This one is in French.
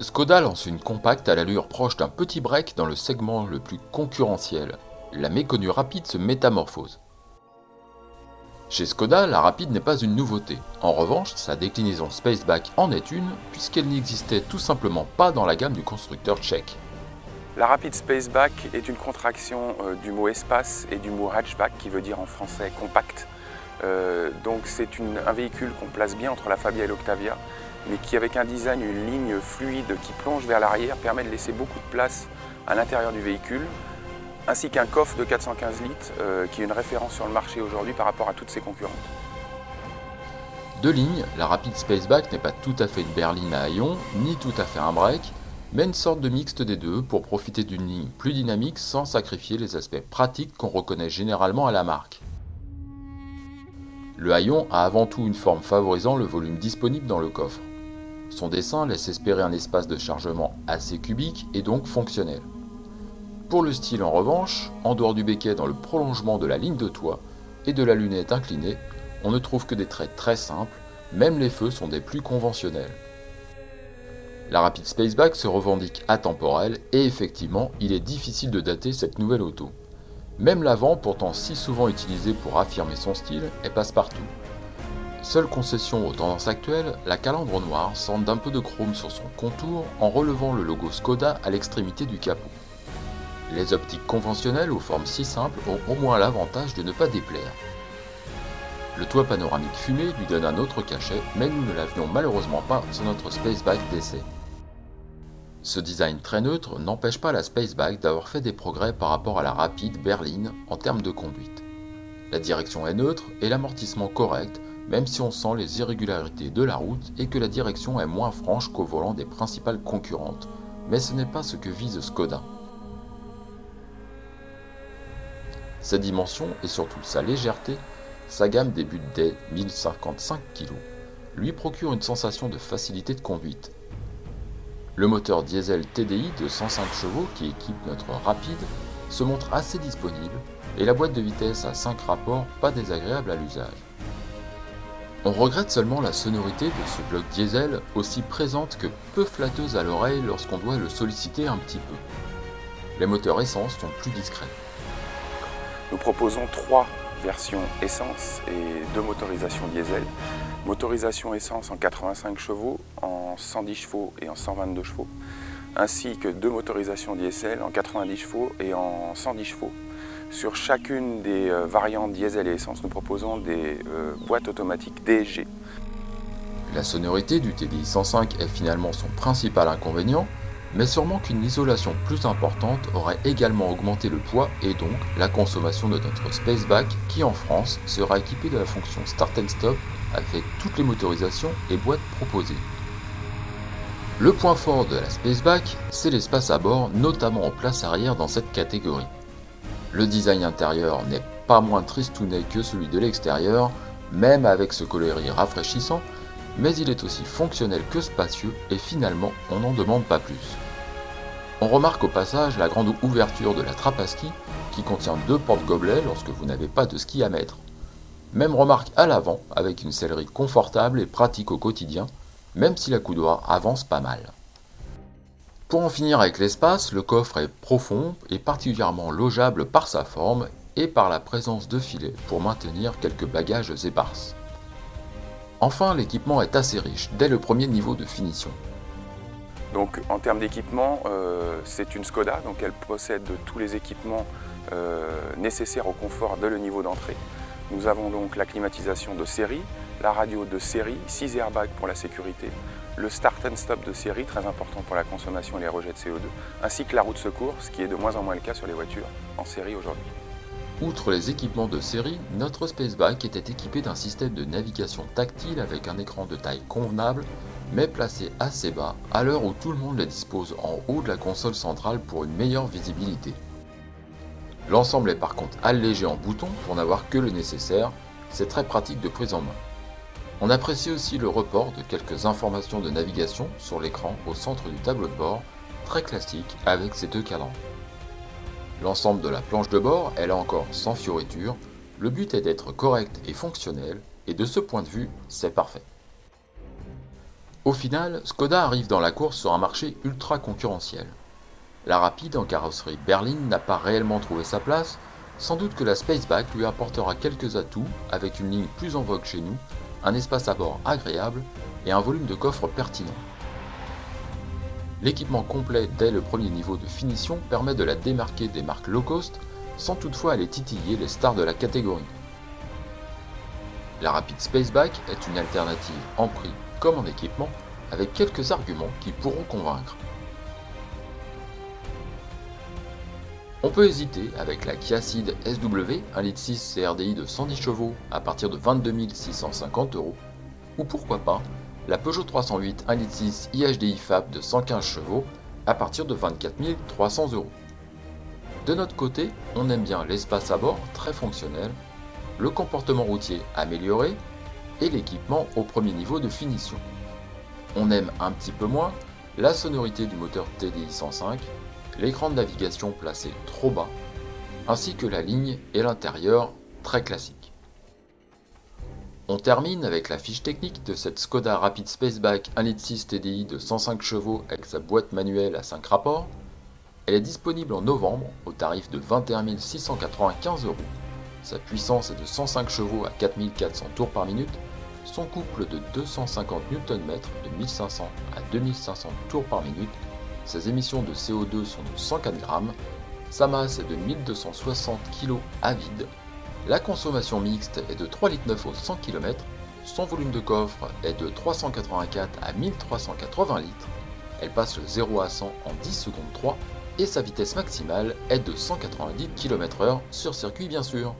Škoda lance une compacte à l'allure proche d'un petit break dans le segment le plus concurrentiel. La méconnue Rapide se métamorphose. Chez Škoda, la Rapide n'est pas une nouveauté. En revanche, sa déclinaison Spaceback en est une, puisqu'elle n'existait tout simplement pas dans la gamme du constructeur tchèque. La Rapide Spaceback est une contraction du mot espace et du mot hatchback qui veut dire en français compact. Donc c'est un véhicule qu'on place bien entre la Fabia et l'Octavia, mais qui avec un design, une ligne fluide qui plonge vers l'arrière permet de laisser beaucoup de place à l'intérieur du véhicule, ainsi qu'un coffre de 415 litres qui est une référence sur le marché aujourd'hui par rapport à toutes ses concurrentes. De ligne, la Rapide Spaceback n'est pas tout à fait une berline à haillons, ni tout à fait un break, mais une sorte de mixte des deux pour profiter d'une ligne plus dynamique sans sacrifier les aspects pratiques qu'on reconnaît généralement à la marque. Le haillon a avant tout une forme favorisant le volume disponible dans le coffre. Son dessin laisse espérer un espace de chargement assez cubique et donc fonctionnel. Pour le style en revanche, en dehors du becquet dans le prolongement de la ligne de toit et de la lunette inclinée, on ne trouve que des traits très simples, même les feux sont des plus conventionnels. La Rapide Spaceback se revendique atemporelle et effectivement, il est difficile de dater cette nouvelle auto. Même l'avant, pourtant si souvent utilisé pour affirmer son style, est passe-partout. Seule concession aux tendances actuelles, la calandre noire centre d'un peu de chrome sur son contour en relevant le logo Škoda à l'extrémité du capot. Les optiques conventionnelles aux formes si simples ont au moins l'avantage de ne pas déplaire. Le toit panoramique fumé lui donne un autre cachet, mais nous ne l'avions malheureusement pas sur notre Spaceback d'essai. Ce design très neutre n'empêche pas la Spaceback d'avoir fait des progrès par rapport à la Rapide berline en termes de conduite. La direction est neutre et l'amortissement correct, même si on sent les irrégularités de la route et que la direction est moins franche qu'au volant des principales concurrentes, mais ce n'est pas ce que vise Škoda. Sa dimension et surtout sa légèreté, sa gamme débute dès 1055 kg, lui procure une sensation de facilité de conduite. Le moteur diesel TDI de 105 chevaux qui équipe notre Rapide se montre assez disponible et la boîte de vitesse à 5 rapports pas désagréable à l'usage. On regrette seulement la sonorité de ce bloc diesel aussi présente que peu flatteuse à l'oreille lorsqu'on doit le solliciter un petit peu. Les moteurs essence sont plus discrets. Nous proposons 3 versions essence et 2 motorisations diesel. Motorisation essence en 85 chevaux, en 110 chevaux et en 122 chevaux, ainsi que 2 motorisations diesel en 90 chevaux et en 110 chevaux. Sur chacune des variantes diesel et essence, nous proposons des boîtes automatiques DSG. La sonorité du TDI 105 est finalement son principal inconvénient, mais sûrement qu'une isolation plus importante aurait également augmenté le poids et donc la consommation de notre Spaceback qui en France sera équipé de la fonction Start and Stop avec toutes les motorisations et boîtes proposées. Le point fort de la Spaceback, c'est l'espace à bord, notamment en place arrière dans cette catégorie. Le design intérieur n'est pas moins tristounet que celui de l'extérieur, même avec ce coloris rafraîchissant, mais il est aussi fonctionnel que spacieux et finalement on n'en demande pas plus. On remarque au passage la grande ouverture de la trappe à ski qui contient 2 porte-gobelets lorsque vous n'avez pas de ski à mettre. Même remarque à l'avant avec une sellerie confortable et pratique au quotidien, même si la coudoir avance pas mal. Pour en finir avec l'espace, le coffre est profond et particulièrement logeable par sa forme et par la présence de filets pour maintenir quelques bagages éparses. Enfin, l'équipement est assez riche dès le premier niveau de finition. Donc en termes d'équipement, c'est une Škoda, donc elle possède tous les équipements nécessaires au confort dès le niveau d'entrée. Nous avons donc la climatisation de série, la radio de série, 6 airbags pour la sécurité, le start and stop de série, très important pour la consommation et les rejets de CO2, ainsi que la roue de secours, ce qui est de moins en moins le cas sur les voitures en série aujourd'hui. Outre les équipements de série, notre Spaceback était équipé d'un système de navigation tactile avec un écran de taille convenable, mais placé assez bas, à l'heure où tout le monde les dispose en haut de la console centrale pour une meilleure visibilité. L'ensemble est par contre allégé en boutons pour n'avoir que le nécessaire, c'est très pratique de prise en main. On apprécie aussi le report de quelques informations de navigation sur l'écran au centre du tableau de bord, très classique avec ses 2 cadrans. L'ensemble de la planche de bord est là encore sans fioriture, le but est d'être correct et fonctionnel, et de ce point de vue, c'est parfait. Au final, Skoda arrive dans la course sur un marché ultra concurrentiel. La rapide en carrosserie berline n'a pas réellement trouvé sa place, sans doute que la Spaceback lui apportera quelques atouts avec une ligne plus en vogue chez nous, un espace à bord agréable et un volume de coffre pertinent. L'équipement complet dès le premier niveau de finition permet de la démarquer des marques low cost sans toutefois aller titiller les stars de la catégorie. La Rapide Spaceback est une alternative en prix comme en équipement avec quelques arguments qui pourront convaincre. On peut hésiter avec la Kia Ceed SW 1.6 CRDI de 110 chevaux à partir de 22 650 €, ou pourquoi pas la Peugeot 308 1.6 IHDI FAB de 115 chevaux à partir de 24 300 €. De notre côté, on aime bien l'espace à bord très fonctionnel, le comportement routier amélioré et l'équipement au premier niveau de finition. On aime un petit peu moins la sonorité du moteur TDI 105, l'écran de navigation placé trop bas, ainsi que la ligne et l'intérieur très classique. On termine avec la fiche technique de cette Skoda Rapid Spaceback 1.6 TDI de 105 chevaux avec sa boîte manuelle à 5 rapports. Elle est disponible en novembre au tarif de 21 695 €. Sa puissance est de 105 chevaux à 4400 tours par minute, son couple de 250 Nm de 1500 à 2500 tours par minute. Ses émissions de CO2 sont de 104 grammes, sa masse est de 1260 kg à vide, la consommation mixte est de 3,9 litres au 100 km, son volume de coffre est de 384 à 1380 litres, elle passe le 0 à 100 en 10 secondes 3 et sa vitesse maximale est de 190 km/h sur circuit bien sûr.